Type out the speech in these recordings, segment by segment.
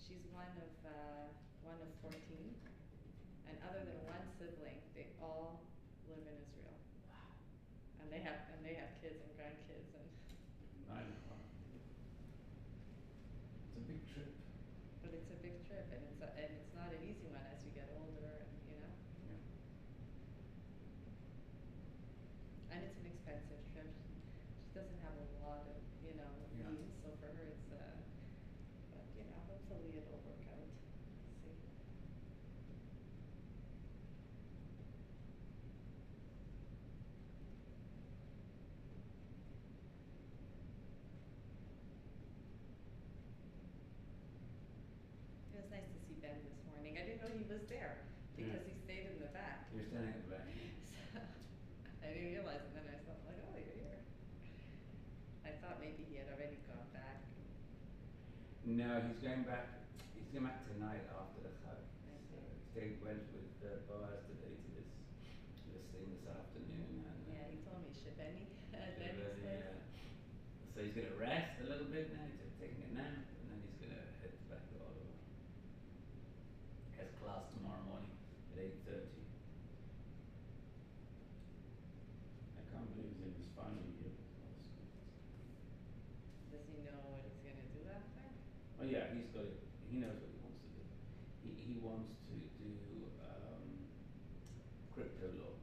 she's one of 14, and other than one sibling, they all live in Israel. And they have kids and grandkids and. I know. It's a big trip. But it's a big trip, and it's not an easy one as you get older, and you know. Yeah. And it's an expensive trip. She doesn't have a lot of means, so for her it's but hopefully it'll work out. Let's see. It was nice to see Ben this morning. I didn't know he was there because he stayed in the back. You're standing at the back. So I didn't realize it, and then I thought, like, oh, you're here. I thought maybe he had already gone back. No, he's going back. He's going back tonight after the Chag. So he went with Boaz today to this thing this afternoon. And, yeah, he told me Shebeni. Yeah. So he's going to rest a little bit now. He's taking a nap, and then he's going to head back to Ottawa. He has class tomorrow morning at 8:30. I can't believe he's in his final year. Does he know what he's going to do after? Oh yeah, he's got it. He knows what he wants to do. He wants to do crypto law.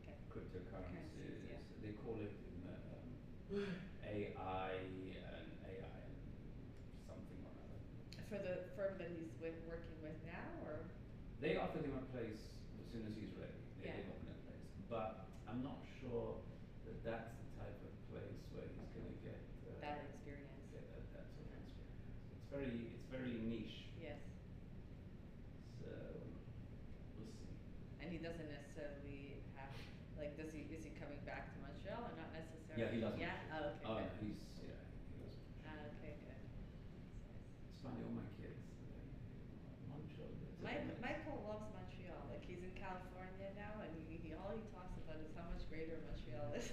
Okay. Cryptocurrencies. Yeah. They call it AI and something or other. For the firm that he's working with now, or? They offered him a place as soon as he's ready. They offered him a place, but I'm not sure that that's the type of place where he's going to get that experience. Get that sort of experience. It's very niche. Yes. So we'll see. And he doesn't necessarily have, like, is he coming back to Montreal or not necessarily? Yeah, he doesn't. Yeah. Oh, okay. Oh, good. he doesn't. Okay, good. It's funny, all my kids. Montreal. Michael loves Montreal. Like, he's in California now, and he all he talks about is how much greater Montreal is.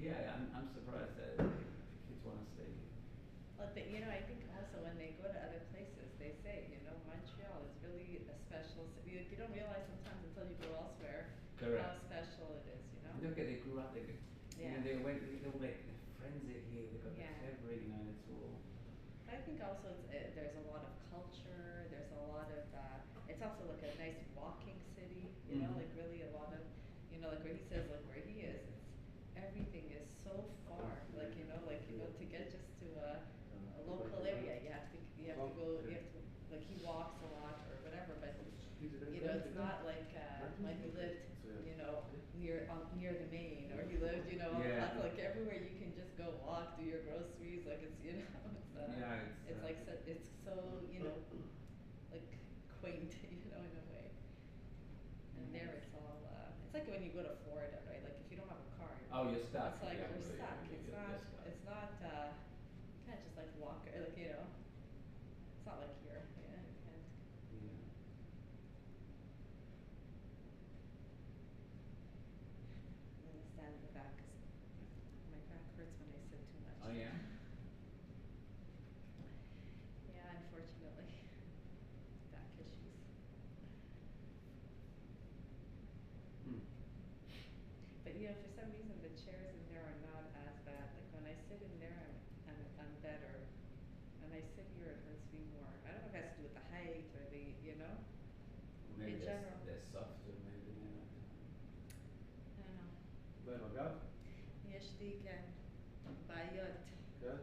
Yeah, I'm surprised that kids want to stay here. Well, I think also when they go to other places, they say, Montreal is really a special city. You don't realize sometimes until you go elsewhere how special it is, Look at they grew up there. They make friends here. They got their favorite, it's all. I think also there's a lot of culture. There's a lot of. It's also like a nice walking city. Like really a lot of. Like where he says, like where he is, everything is so far. Like to get just to a local area, you have to go. Like he walks a lot or whatever, but it's not like he lived, near the main, or he lived, like everywhere you can just go walk, do your groceries, like it's it's so like quaint, in a way. And there it's all, it's like when you go to Florida, right? Like if you don't have a car, you're stuck. It's like you're stuck. It's not, you can't just like walk, like, it's not like here. You can't. I'm going to stand in the back because my back hurts when I sit too much. Oh, yeah? Yeah, unfortunately. Back issues. But for some reason the chairs in there are not as bad. Like when I sit in there, I'm better. When I sit here, it hurts me more. I don't know if it has to do with the height or the, Maybe in general. They're softer, maybe. I don't know. במג"ב? יש לי, כן, בעיות. כן?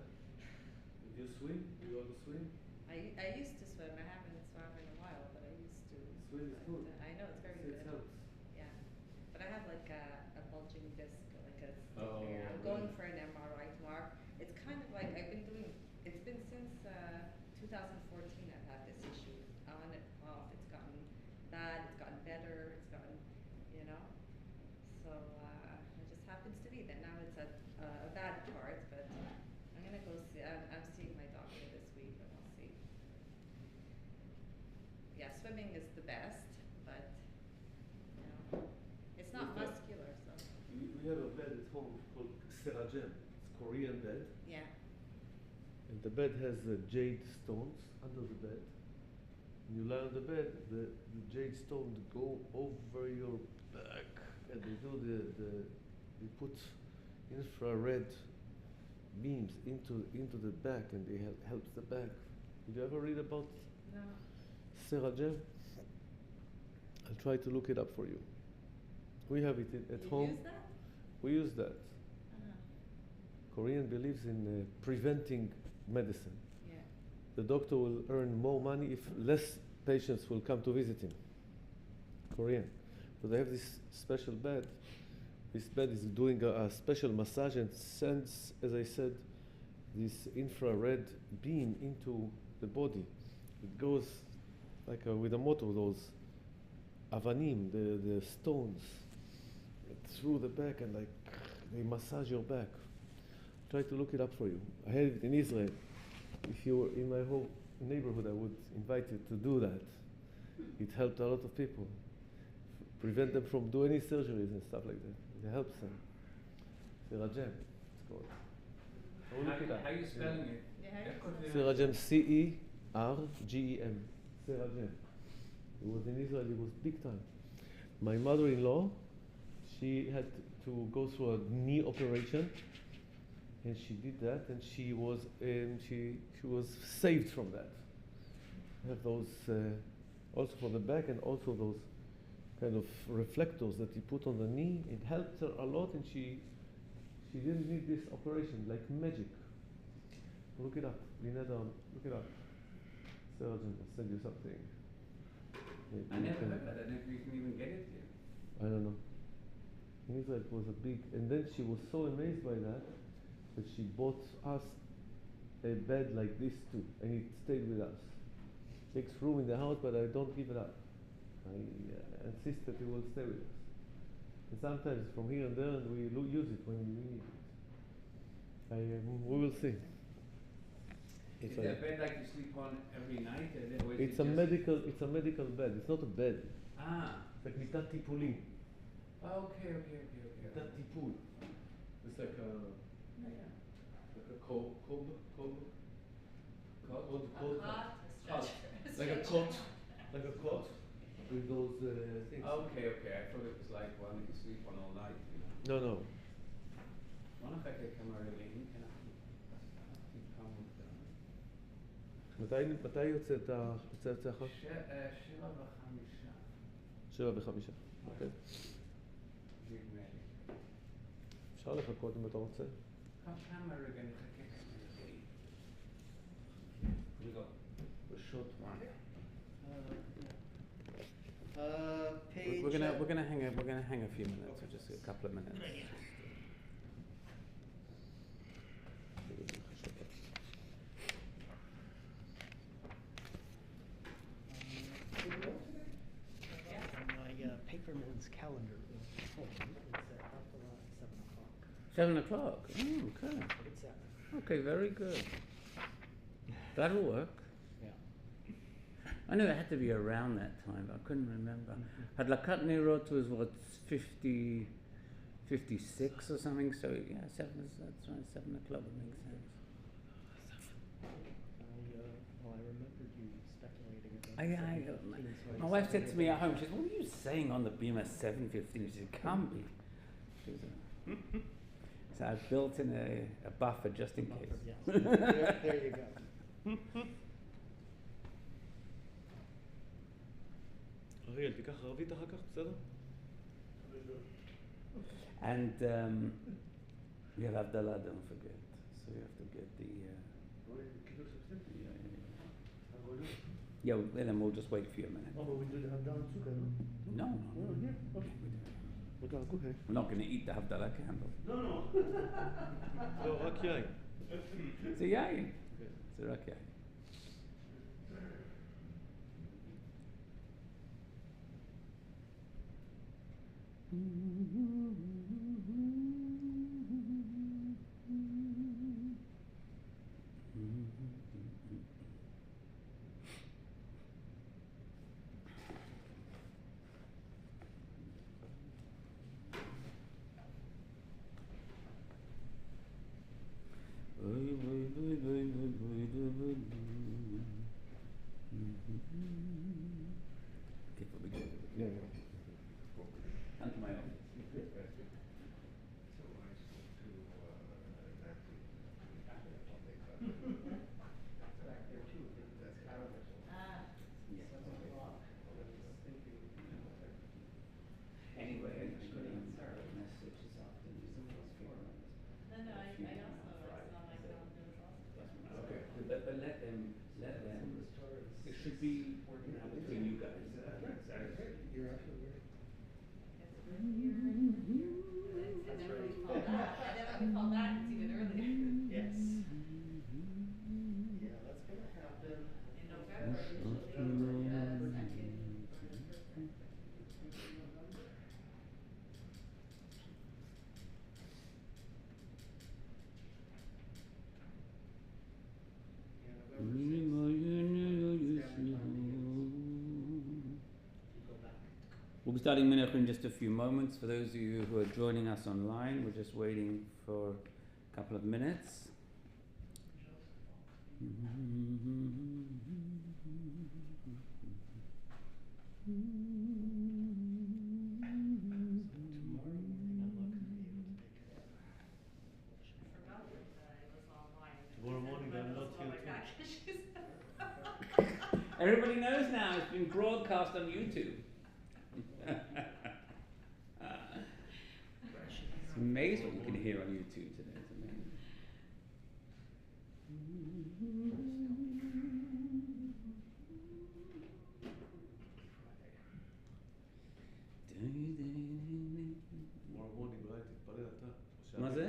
Do you swim? Do you want to swim? I used to swim. I haven't swum in a while, but I used to. Swim is good. I know it's very It good. helps. Yeah, but I have like a bulging disc, like Oh, I'm going for an MRI tomorrow. It's kind of like I've been doing. It's been since 2014 I've had this issue on and off. It's gotten bad. It's gotten better. It's gotten, So it just happens to be that now it's a bad part, but I'm gonna go see. I'm seeing my doctor this week, and we'll see. Yeah, swimming is the best, but it's not muscular. So We have a bed at home. home called Serajem. It's Korean bed. Yeah. And the bed has jade stones under the bed. When you lie on the bed, the jade stones go over your back, and they do they put infrared beams into the back, and they helps the back. Did you ever read about No. Serajem? I'll try to look it up for you. We have it at You home. use that? We use that. Uh-huh. Korean believes in preventing medicine. Yeah. The doctor will earn more money if less patients will come to visit him. Korean. So they have this special bed. This bed is doing a special massage and sends, as I said, this infrared beam into the body. It goes like with a motor, those avanim, the stones, through the back, and like they massage your back. Try to look it up for you. I had it in Israel. If you were in my whole neighborhood, I would invite you to do that. It helped a lot of people. Prevent them from doing any surgeries and stuff like that. It helps them. Serajem, it's called. Go look it up. How are you spelling it? Yeah, how do you spell it? Serajem, Cergem. Serajem. It was in Israel, it was big time. My mother-in-law, she had to go through a knee operation, and she did that, and she was saved from that. I have those also for the back, and also those kind of reflectors that you put on the knee. It helped her a lot, and she didn't need this operation, like magic. Look it up, Lineda, look it up. Surgeon, I'll send you something. I never heard that. I never can even get it here. I don't know. In Israel it was a big, and then she was so amazed by that she bought us a bed like this too, and it stayed with us. Takes room in the house, but I don't give it up. I insist that it will stay with us. And sometimes from here and there, and we use it when we need it. We will see. Is that a bed like you sleep on every night? Or is It's it a just medical bed. It's not a bed. Ah. It's like מיטת טיפולים. Okay. מיטת טיפול. It's like a cob. Like a cot with those things. Okay. I thought it was like one you sleep on all night. You know? No. One of I come early in. Can I keep coming? מתי יוצאת אצלך? 7:05. 7:05. אוקיי. אפשר לחכות אם אתה רוצה. כמה רגע נחכה כמה רגעים. We go. בשעות. Page. We're gonna hang a few minutes, or just a couple of minutes. My paperman's calendar is full. It's at Havdalah at 7 o'clock. Oh, okay. It's at. Okay, very good. That'll work. Yeah. I knew it had to be around that time, but I couldn't remember. Hadlakat Nerot was what, 56 or something, so yeah, that's right, 7 o'clock would make sense. I remembered you speculating about My wife said to me at home, she said, what are you saying on the beam at 7:15? She said, it can't be. So I built in a buffer just in case. Yes. There you go. אריאל, תיקח ערבית אחר כך, בסדר? And we have Havdalah, don't forget. So you have to get the... Yeah, then we'll just wait for you a minute. Oh, but we did Havdalah too, then? No. Yeah, okay. Okay. We're not going to eat the Havdalah candle. לא, רק יין. זה יין. זה רק יין. Come to my office. Anyway, I put in messages after No, I also, it's on my calendar as well. Okay. But let them, it should be between you guys. You're absolutely right. It's good here, and then when we fall back, it's even earlier. Yes. Yeah, that's gonna happen. In November, usually, second. We'll be starting Mincha in just a few moments. For those of you who are joining us online, we're just waiting for a couple of minutes. Tomorrow morning I'm not here too. Everybody knows now, it's been broadcast on YouTube. It's amazing what you can hear on YouTube today. It's amazing. Tomorrow morning, right? תתפלל אתה. מה זה?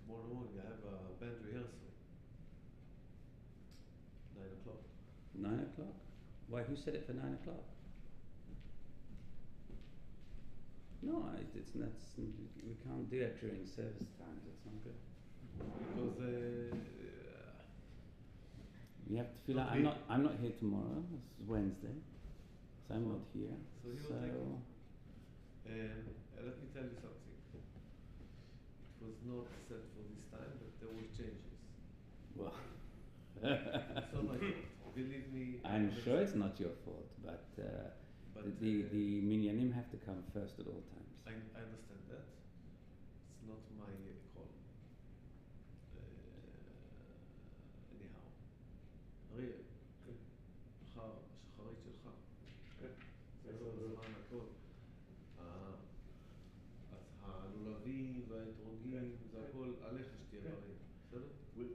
Tomorrow morning I have a band rehearsal. 9 o'clock. 9 o'clock? Why, who said it for 9 o'clock? No, we can't do it during service times, it's not good. Because You have to feel like Okay. I'm not here tomorrow, this is Wednesday, so I'm not here. So you will take let me tell you something. It was not set for this time, but there were changes. Well, It's not my fault. Believe me. I'm sure it's not your fault, but the minyanim have to come first at all times. I understand that. It's not my call. Anyhow. אריה, מחר שחרית שלך. זה לא בזמן הכל. אז הלולבים והאתרוגים זה הכל עליך שתהיה בריא. בסדר?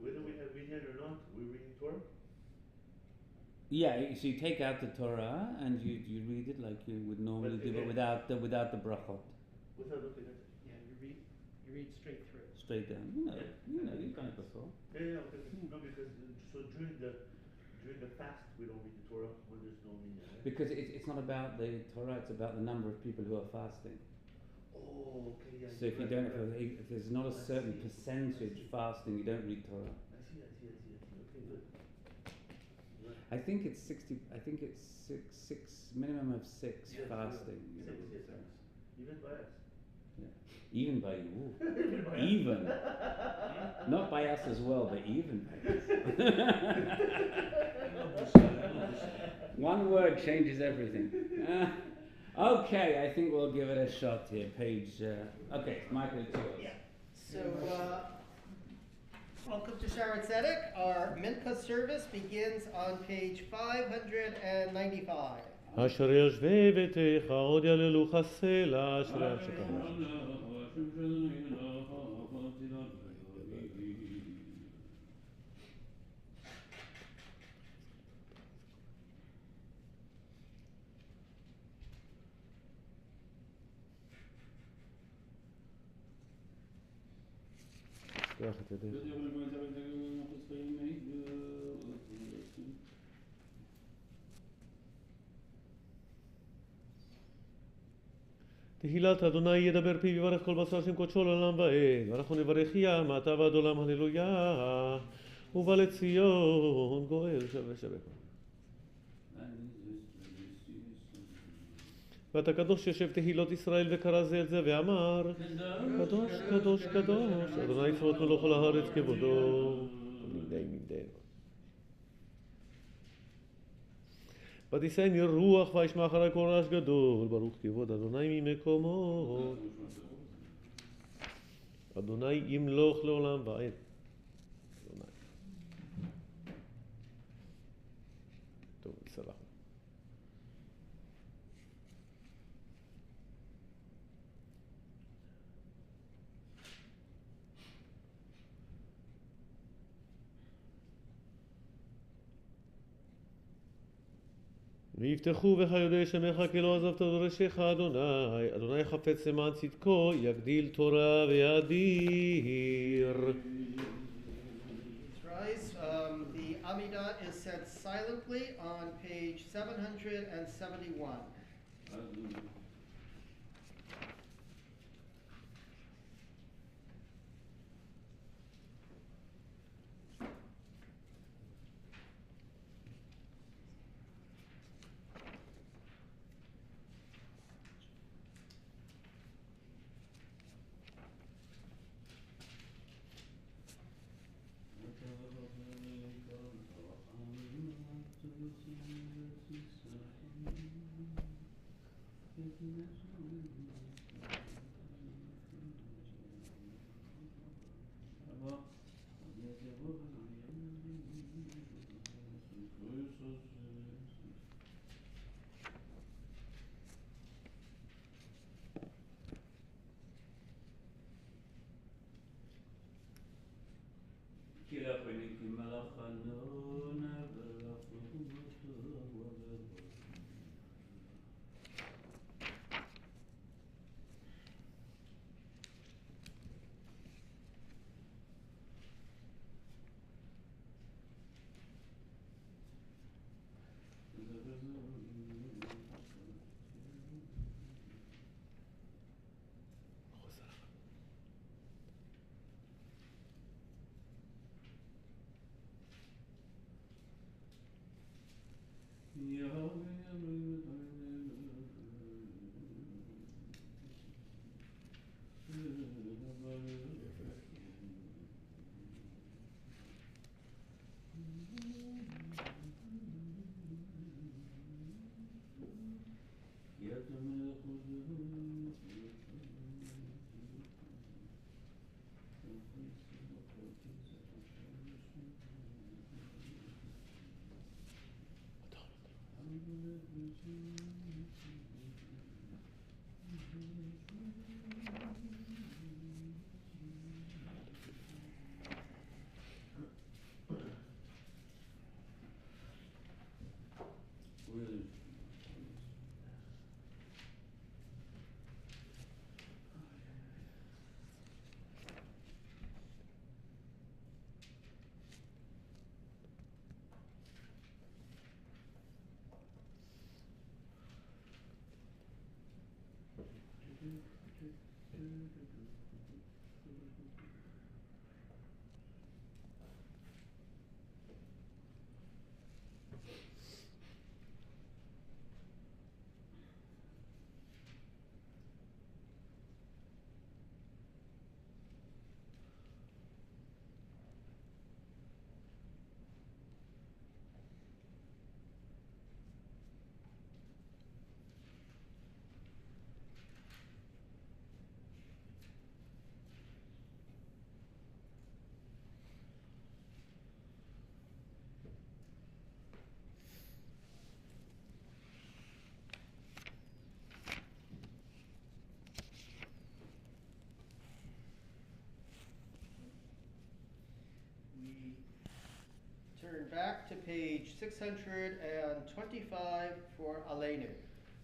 Whether we have vineyard or not, we're reading Torah. Yeah, so you take out the Torah and you read it like you would normally do, but without the brachot. Without looking at it. Yeah, you read straight through. Straight down. You've done it before. Yeah, okay. No, because so during the fast we don't read the Torah when there's no vineyard. Right? Because it's not about the Torah, it's about the number of people who are fasting. Oh, okay, yeah. So if you don't, if there's not a certain percentage fasting, you don't read Torah. I see. Okay, good. Right. I think it's 60. I think it's six minimum of six Yeah, fasting. Six. Even by us. Yeah. Even by you. Even. Not by us as well, but even by us. One word changes everything. Okay, I think we'll give it a shot here. Page. Okay, Michael, it's yours. Yeah. So, welcome to Shaare Zedek. Our Mincha service begins on page 595. אשר יושבי ביתך עוד יללוך סלע אשרי השכם. פתח את ידיך. תהילת אדוני ידבר פיו יברך כל בשר שם קודשו לעולם ועד ואנחנו נברך יה מעתה ועד עולם הללויה ובא לציון גואל שווה שווה. ואתה קדוש יושב תהילות ישראל וקרא זה את זה ואמר קדוש קדוש קדוש אדוני צבאות מלוך כל הארץ כבודו מיני מידנו. ותישני רוח וישמע אחרי כל רעש גדול, ברוך כבוד אדוני ממקומו. אדוני ימלוך לעולם ועד. אדוני. טוב, סלח. ויפתחו בך יודעי שמך כי לא עזבת דורשך אדוני, אדוני חפץ למען צדקו, יגדיל תורה ויאדיר. Rise. The Amidah is said silently on page 771. Turn back to page 625 for Aleinu.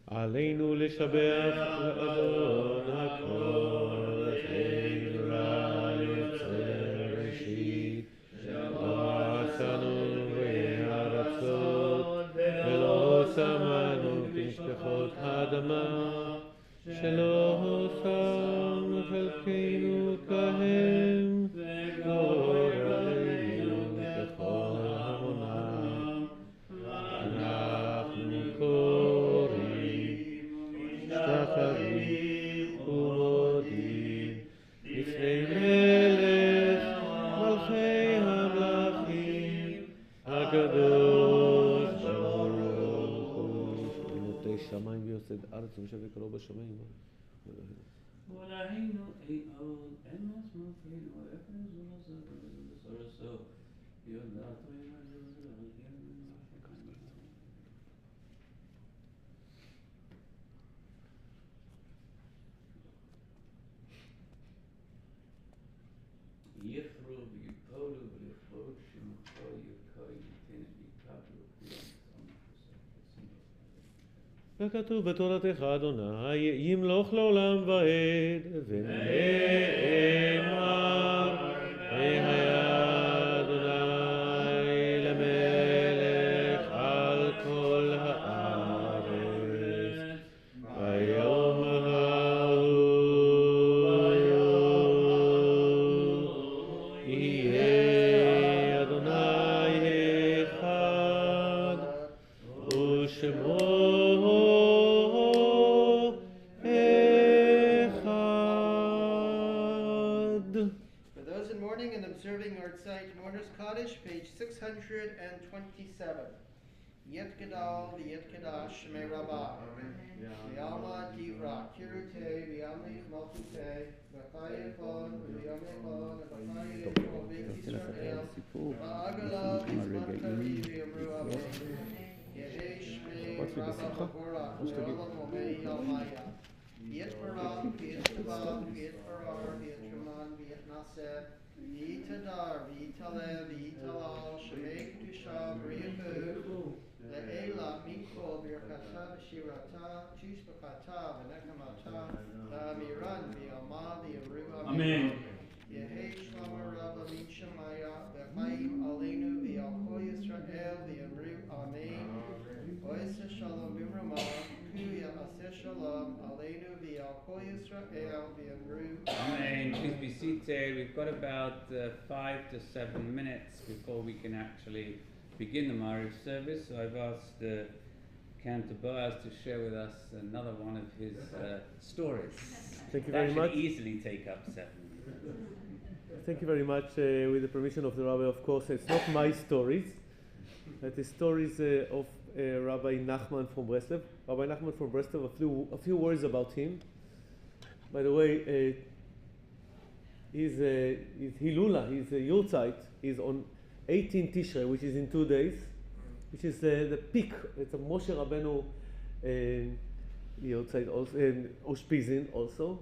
עלינו לשבח לאדון הכל, עזרה יוצר ראשית, שלא עשנו בארצות, ולא שמנו כשכחות האדמה, שלא שם חלקנו כהם, וגורלנו ככל המונם, אנחנו קוראים, משתחווים ומודים, לפני מלך מלכי המלכים. חסד ארץ ומשווק לו בשמיים. ולהינו אי עוד אמס מותינו אפס ולסרסו יודעת יפרו ויפולו ולכבוד שמחו יקו ייתן ויקבלו וכתוב בתורתך אדוני ימלוך לעולם ועד ונאמר והיה אדוני למלך על כל הארץ ביום ההוא יהיה אדוני אחד ושמו For those in mourning and observing our site Mourner's Cottage, page 627. Yet Gadal, Yet Kadash, Shmei Rabbah. V'yalma Divra, Kirute, V'yamlich Malchute, V'chayekon, V'yamechon, V'chayekon, V'Yisrael, V'agala, V'zmankavi, V'yamru Amen. Yehi Shmei Rabbah V'Hora, V'olam Omei Yalmaya. V'yet Baram, V'yet Tavam, V'yet Barar, V'yet Raman, V'yet Naseh, V'yitadar, V'yitaleh, V'yitalal, Shemei Kedusha, V'riyahu, Le'ela, Mikol, Birkata, V'shirata, Tishbakata, V'nekamata, V'amiran, V'yalma, V'yamru Amen. Yehi Shlama Rabba Mincha Maariv Havdalah Aleinu V'yalko Yisrael V'yamru Amen. Oisa Shalom B'mrama, Kuya Aseh Shalom Aleinu V'yalko Yisrael V'yamru Amen. Please be seated. We've got about 5 to 7 minutes before we can actually begin the Maariv service. So I've asked Cantor Boaz to share with us another one of his stories. Thank you That very should much. easily take up 7 minutes. Thank you very much. With the permission of the Rabbi, of course, it's not my stories. The stories of Rabbi Nachman from Breslev. Rabbi Nachman from Breslev, a few words about him. By the way, his Hilula, his Yurtzeit, is on 18 Tishrei, which is in 2 days, which is the peak. It's a Moshe Rabbeinu Yurtzeit also, Oshpizin also.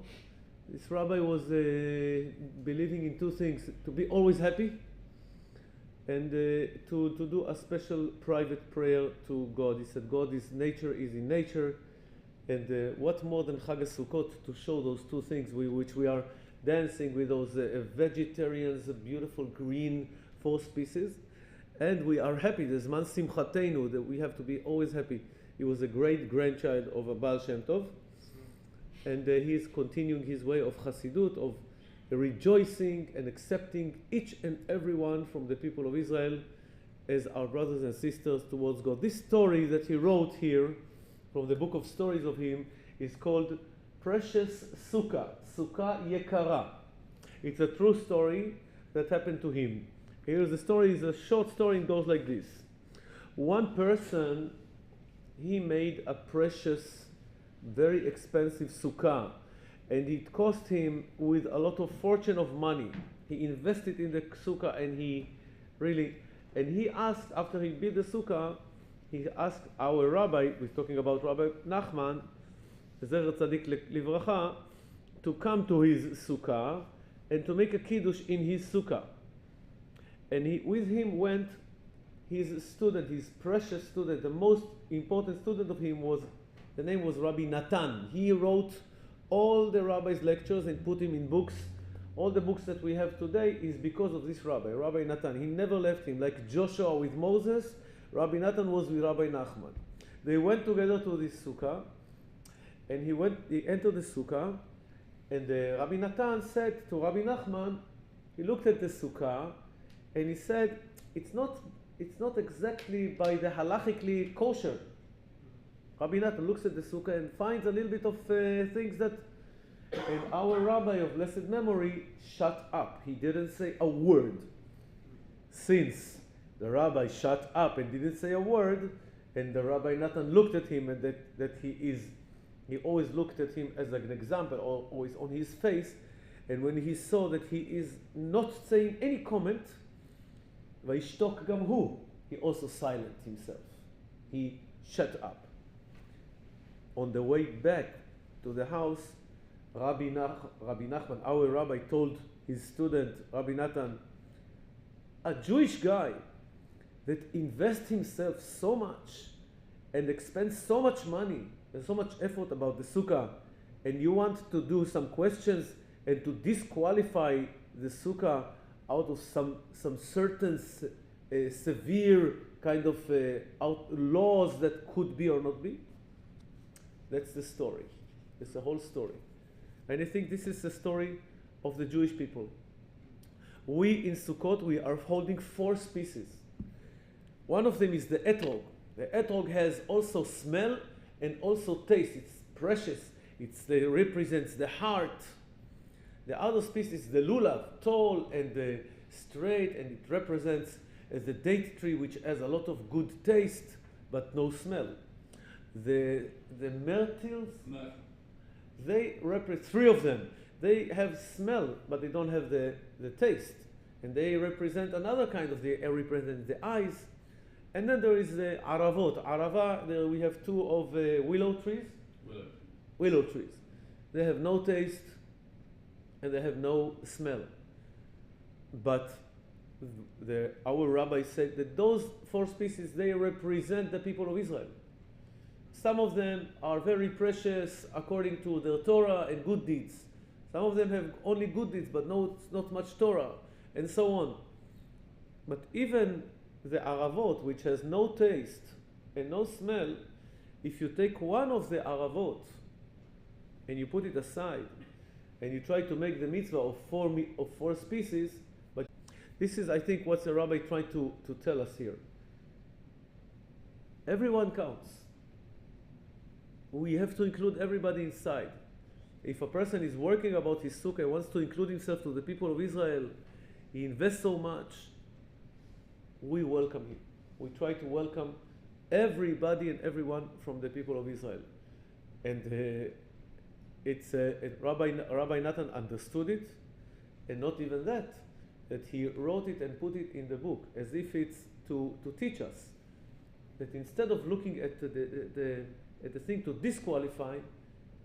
This rabbi was believing in 2 things: to be always happy, and to do a special private prayer to God. He said, God is nature, is in nature, and what more than Chag Sukkot to show those 2 things, which we are dancing with those vegetarians, beautiful green 4 species, and we are happy. There's man simchatenu, that we have to be always happy. He was a great grandchild of a Baal Shem Tov, and he is continuing his way of Chassidut, of rejoicing and accepting each and every one from the people of Israel as our brothers and sisters towards God. This story that he wrote here from the book of stories of him is called Precious Sukkah, Sukkah Yekara. It's a true story that happened to him. Here's the story. It's a short story. It goes like this. One person, he made a precious, very expensive sukkah, and it cost him with a lot of fortune of money. He invested in the sukkah, and he asked, after he built the sukkah, he asked our rabbi, we're talking about Rabbi Nachman, Zecher Tzadik Livracha, to come to his sukkah and to make a kiddush in his sukkah. And with him went his student, his precious student. The most important student of him the name was Rabbi Natan. He wrote all the rabbi's lectures and put him in books. All the books that we have today is because of this rabbi, Rabbi Natan. He never left him. Like Joshua with Moses, Rabbi Natan was with Rabbi Nachman. They went together to this sukkah, and he entered the sukkah, and Rabbi Natan said to Rabbi Nachman, he looked at the sukkah, and he said, it's not exactly by the halachically kosher. Rabbi Natan looks at the sukkah and finds a little bit of things that, and our rabbi of blessed memory shut up. He didn't say a word. Since the rabbi shut up and didn't say a word, and the Rabbi Natan looked at him, and that he is He always looked at him as like an example, or always on his face. And when he saw that he is not saying any comment, וישתוק גם הוא, he also silenced himself. He shut up. On the way back to the house, Rabbi Nachman, our rabbi, told his student, Rabbi Natan, a Jewish guy that invests himself so much and expends so much money and so much effort about the sukkah, and you want to do some questions and to disqualify the sukkah out of some certain severe kind of laws that could be or not be? That's the story. It's the whole story. And I think this is the story of the Jewish people. We in Sukkot, we are holding 4 species. One of them is the etrog. The etrog has also smell and also taste. It's precious. It represents the heart. The other species is the lulav, tall and straight, and it represents the date tree, which has a lot of good taste but no smell. The myrtles, they represent 3 of them. They have smell, but they don't have the taste. And they represent another kind of, they represent the eyes. And then there is the aravot. Arava, there we have 2 of willow trees. Willow trees. They have no taste and they have no smell. But our rabbi said that those 4 species, they represent the people of Israel. Some of them are very precious according to their Torah and good deeds. Some of them have only good deeds, but not much Torah, and so on. But even the aravot, which has no taste and no smell, if you take one of the aravot and you put it aside and you try to make the mitzvah of 4 species, but this is, I think, what the rabbi tried to tell us here. Everyone counts. We have to include everybody inside. If a person is working about his sukkah and wants to include himself to the people of Israel, he invests so much, we welcome him. We try to welcome everybody and everyone from the people of Israel. And Rabbi Nathan understood it, and not even that he wrote it and put it in the book, as if it's to teach us that instead of looking at the thing to disqualify,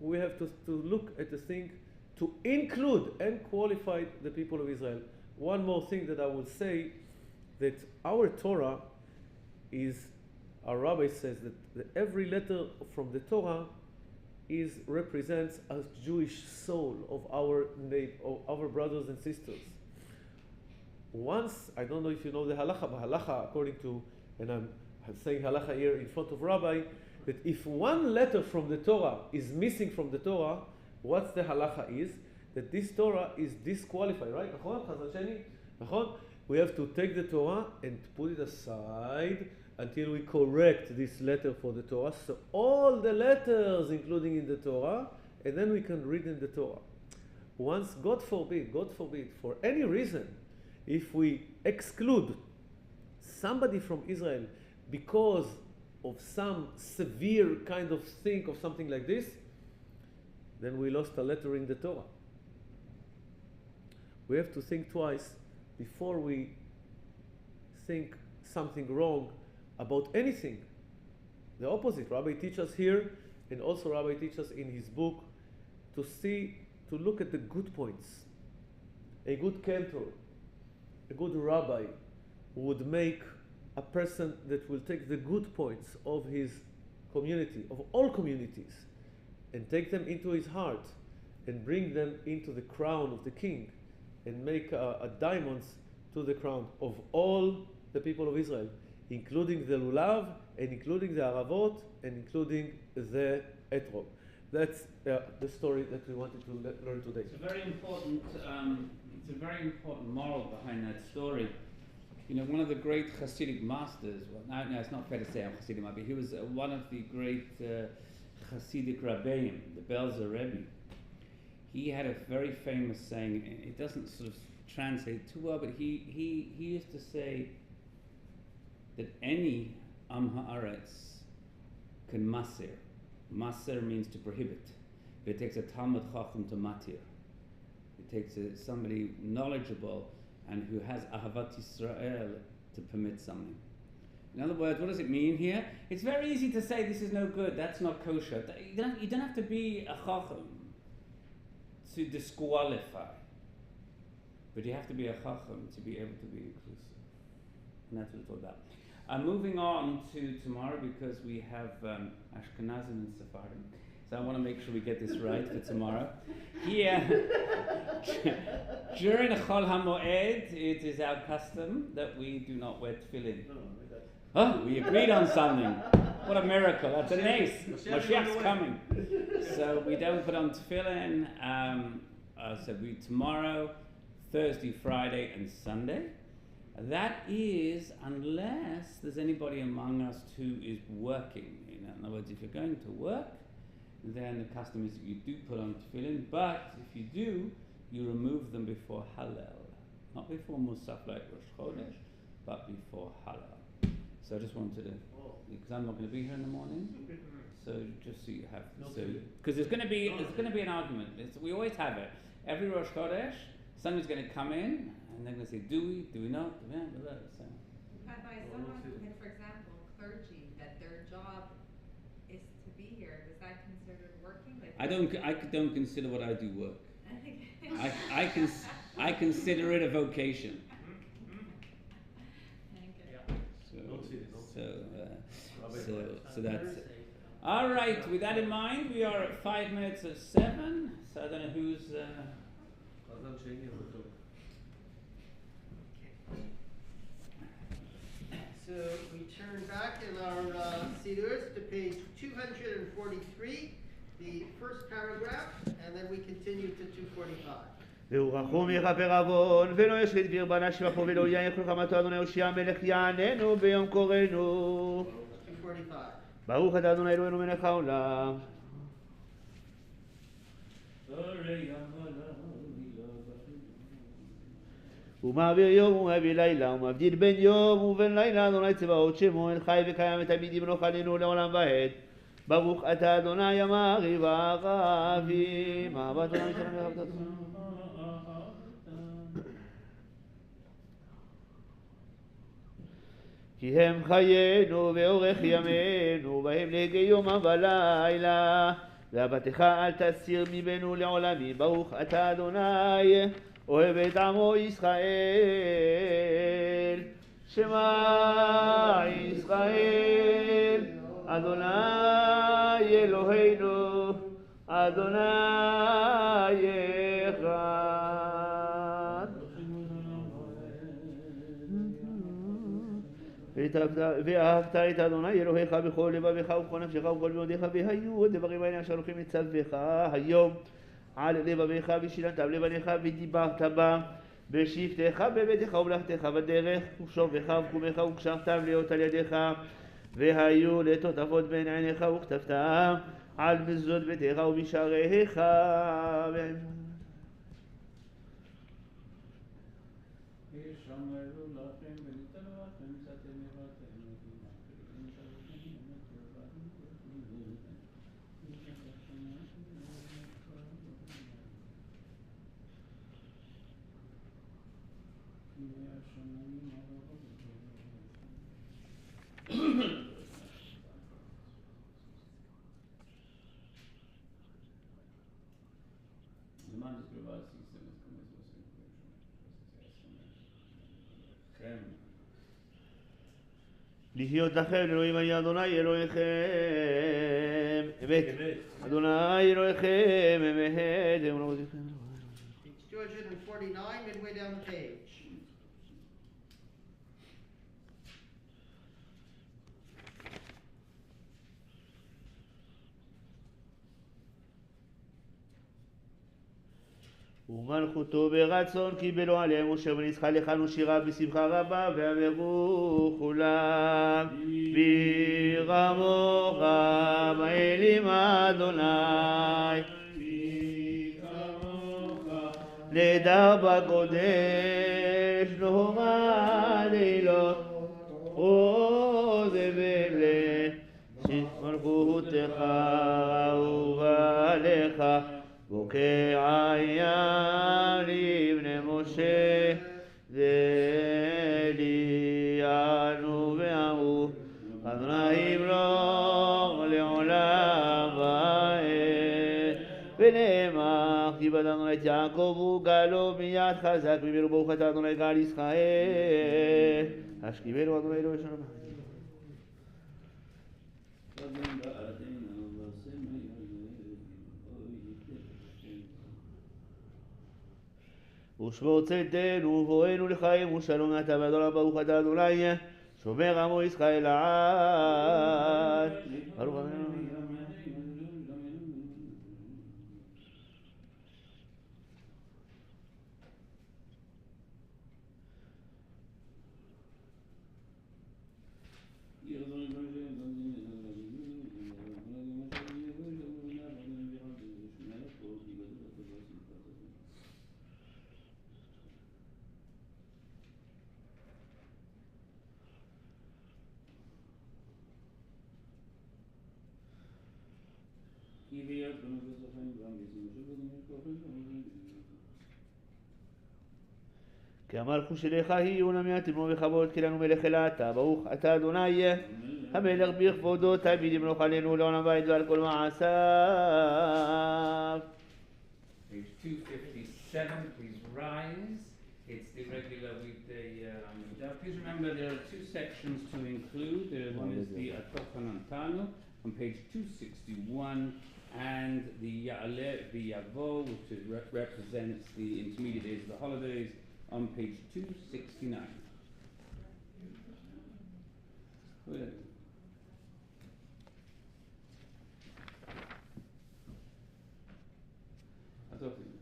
we have to look at the thing to include and qualify the people of Israel. One more thing that I will say, that our Torah is, our rabbi says that every letter from the Torah represents a Jewish soul of our brothers and sisters. Once, I don't know if you know the halacha, but halacha according to, and I'm saying halacha here in front of rabbi, that if one letter from the Torah is missing from the Torah, what's the halacha is? That this Torah is disqualified, right? We have to take the Torah and put it aside until we correct this letter for the Torah. So all the letters including in the Torah, and then we can read in the Torah. Once, God forbid, for any reason, if we exclude somebody from Israel because of some severe kind of thing of something like this, then we lost a letter in the Torah. We have to think twice before we think something wrong about anything. The opposite. Rabbi teaches us here, and also Rabbi teaches us in his book, to look at the good points. A good cantor, a good rabbi would make a person that will take the good points of his community, of all communities, and take them into his heart and bring them into the crown of the king and make a diamonds to the crown of all the people of Israel, including the lulav and including the aravot and including the etrog. That's the story that we wanted to learn today. It's a very important moral behind that story. You know, one of the great Hasidic masters, well, no, it's not fair to say I'm Hasidic, but he was one of the great Hasidic Rabbeim, the Belzer Rebbe. He had a very famous saying, it doesn't sort of translate too well, but he used to say that any Am Haaretz can masir. Maser means to prohibit. It takes a Talmud Chacham to matir. It takes somebody knowledgeable and who has Ahavat Yisrael to permit something. In other words, what does it mean here? It's very easy to say this is no good, that's not kosher. You don't have to be a Chacham to disqualify. But you have to be a Chacham to be able to be inclusive. And that's what it's all about. Moving on to tomorrow, because we have Ashkenazim and Sephardim. So I want to make sure we get this right for tomorrow. Here, during Chol HaMoed, it is our custom that we do not wear tefillin. Oh, we agreed on something. What a miracle. That's a nace. Mashiach's coming. So we don't put on tefillin. So we tomorrow, Thursday, Friday, and Sunday. That is unless there's anybody among us who is working. In other words, if you're going to work, then the custom is that you do put on tefillin, but if you do, you remove them before Hallel. Not before Musaf like Rosh Chodesh, but before Hallel. So I just wanted to, because I'm not going to be here in the morning, so just so you have, because there's going to be an argument. We always have it. Every Rosh Chodesh, somebody's going to come in, and they're going to say, do we not? So. By someone, for example, clergy, that their job is to be here, is that considered working? Like I don't consider what I do work. I consider it a vocation. So that's it. All right. With that in mind, we are at 5 minutes of 7. So I don't know who's. So we turn back in our Sidurs to page 243, the first paragraph, and then we continue to 245. והוא רחום יכפר עוון, ולא ישחית דביר בנה שבחו ולא יין כל חמתו אדוני הושיע המלך יעננו ביום קורנו. 245. ברוך אתה אדוני אלוהינו מלך העולם. הוא מעביר יום ומביא לילה, ומבדיל בין יום ובין לילה, אדוני צבאות שמו אל חי וקיים ותמיד ימלוך עלינו לעולם ועד. ברוך אתה אדוני המעריב הערבים. אהבת אדוני שלנו ואהבת אדוני. כי הם חיינו ואורך ימינו, בהם להגה יומם ולילה. ואהבתך אל תסיר מבנו לעולמים. ברוך אתה אדוני אוהב את עמו ישראל. שמע ישראל, אדוני אלוהינו, אדוני אחד. ואהבת את אדוני אלוהיך בכל לבביך ובכל נפשך ובכל מאודיך, והיו הדברים האלה אשר הולכים לצווך היום על לבביך ושילנתם לבניך ודיברת בה בשבתך בביתך ובלכתך בדרך ובשובך ובקומך וקשרתם להיות על ידיך, והיו לטוטפות בין עיניך וכתבתם על מזוזות ביתך ובשעריך. לחיות לכם אלוהים אני אדוני אלוהיכם אמת. אדוני אלוהיכם אמת. 249, midway down the page. ומלכותו ברצון קיבלו עליהם אשר ונצחה לכנו שירה בשמחה רבה ואמרו כולם בירמוך באלים אדוני נדר בקודש נורא לילות עוז ולב מלכותך לך ובעליך בוקע היה לבני משה ואלינו ועמו אדוני ימלוך לעולם ועד ונאמר כי בדנו את יעקב וגאלו מיד חזק ממנו ברוך אתה אדוני גאל ישראל השכיבנו אדוני אלוהי שלום ושמור צאתנו ובואנו לחיים ושלום אתה ואדוני ברוך אתה אדוני שומר עמו ישראל לעד ברוך אדוני כי המלכות שלך היא ונמיה תמו בכבוד כי לנו מלך אלה אתה ברוך אתה אדוני המלך בכבודו תמיד ימלוך עלינו לעולם ועד ועל כל מעשיו. Page 257, please rise. It's the regular weekday Amidah. Please remember there are two sections to include. One is the Atofan Antano on page 261 and the Ya'aleh V'Yavo, which represents the intermediate days of the holidays, on page 269. Good. Atofan.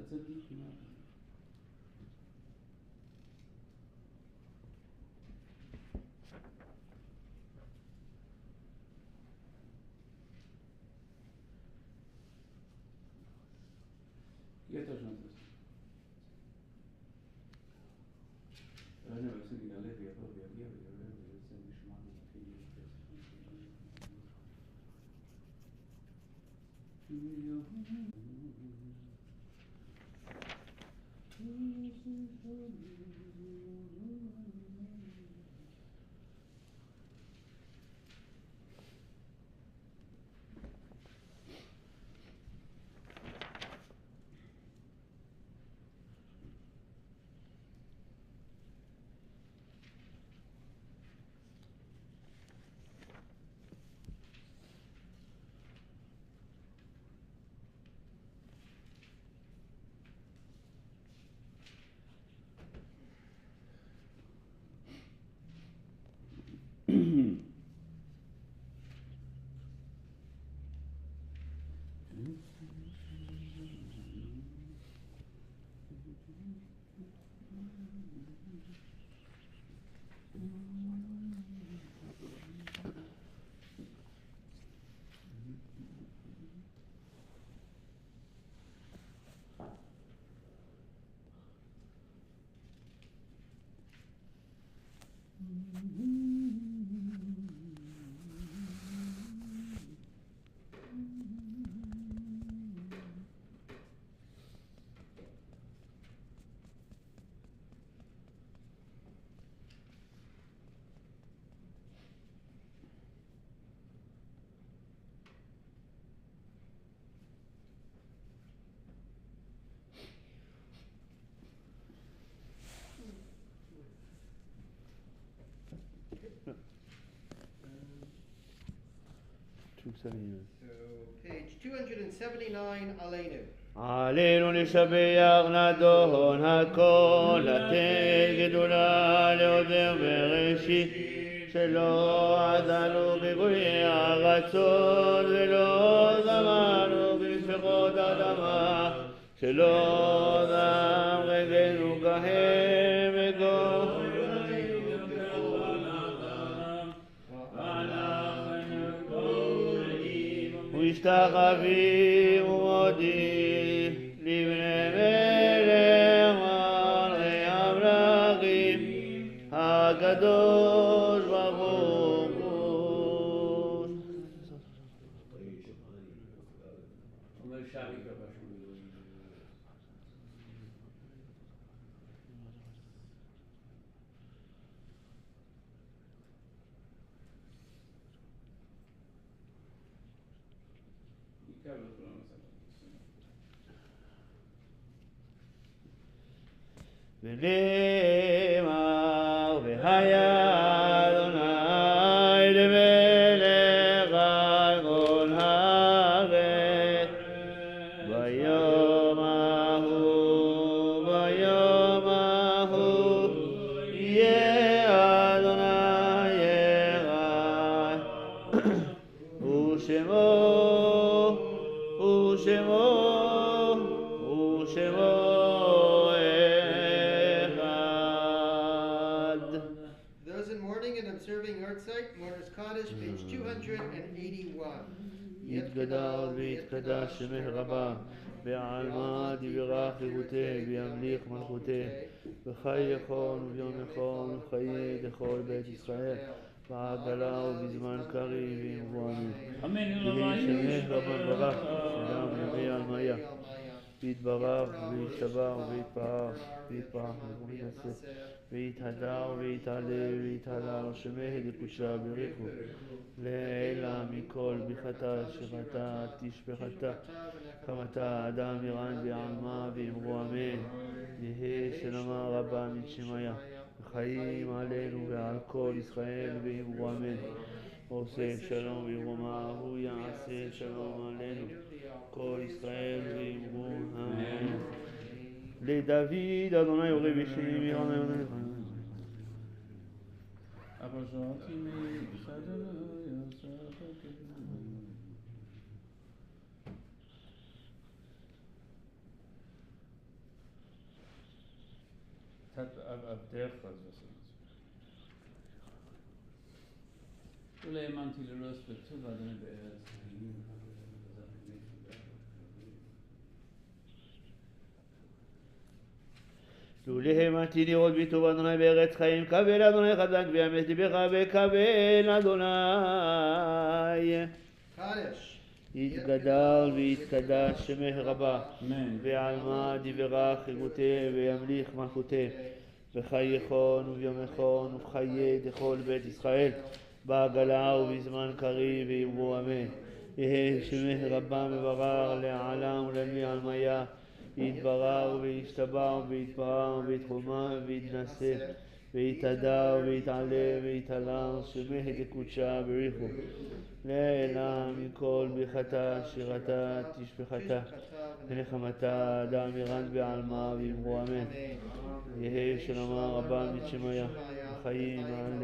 That's a deep matter. Я тоже надо. أنا بس إني قلت يا طب يا لسه مش معروف 279. So, page 279, Aleinu. עלינו לשבח נדון הכל, לתת גדולה לעוזר בראשית, שלא עזנו בגויי הרצון, ולא זמנו בשפחות אדמה, שלא דם רגלנו גהם וגו. וישתחווי ומודי לבני מלך מלכי המלכים הקדוש ברוך הוא. אומר שבי כבש. ונאמר והיה אדוני למלך על כל הארץ ביום ההוא יהיה אדוני אחד ושמו Those in mourning and observing Yahrzeit, Mourner's Kaddish, page 281. יתגדל ויתקדש שמך רבה, בעלמא דברה חירותי, וימליך מלכותי, בחי יכול וביום יכול, וחיי לכל בית ישראל, בעגלה ובזמן קריב ויאמרו אמן. יהי שמך רבה ברך, שלום ימי עלמיה, ויתברך וישתבח ויתפאר ויתנשא, ויתהדר ויתעלה ויתהלל, שמך דקודשה בריחו, לעילה מכל ביכתה שירתה תשבחתה, חמתה אדם ירן בעלמה ואמרו אמן. יהי שלומה רבה מדשמיא, וחיים עלינו ועל כל ישראל ואמרו אמן. עושה שלום וירומה, הוא יעשה שלום עלינו כל ישראל ואמרו אמן. לדוד אדוני יורה בשם ירנה אדוני. אולי האמנתי לראש בטוב אדוני בארץ חיים. לולי האמנתי לראות בטוב אדוני בארץ חיים, קבל אדוני חזק ויאמץ ליבך וקבל אדוני. Kaddish. יתגדל ויתקדש שמך רבה, ועלמא דברה חירותי וימליך מלכותי, בחי יכול וביום יכול ובחיי לכל בית ישראל, בעגלה ובזמן קריב ואמרו אמן. יהי שמך רבה מברך לעולם ולעולמי עלמיה, יתברך וישתבח ויתפאר ויתחומה ויתנשא, ויתהדר ויתעלה ויתהלל, שמך דקודשה בריחו, לעילה מכל ביכתה שירתה תשבחתה, ונחמתה אדם ירן בעלמה ואמרו אמן. יהי שלומה רבה מדשמיא, וחיים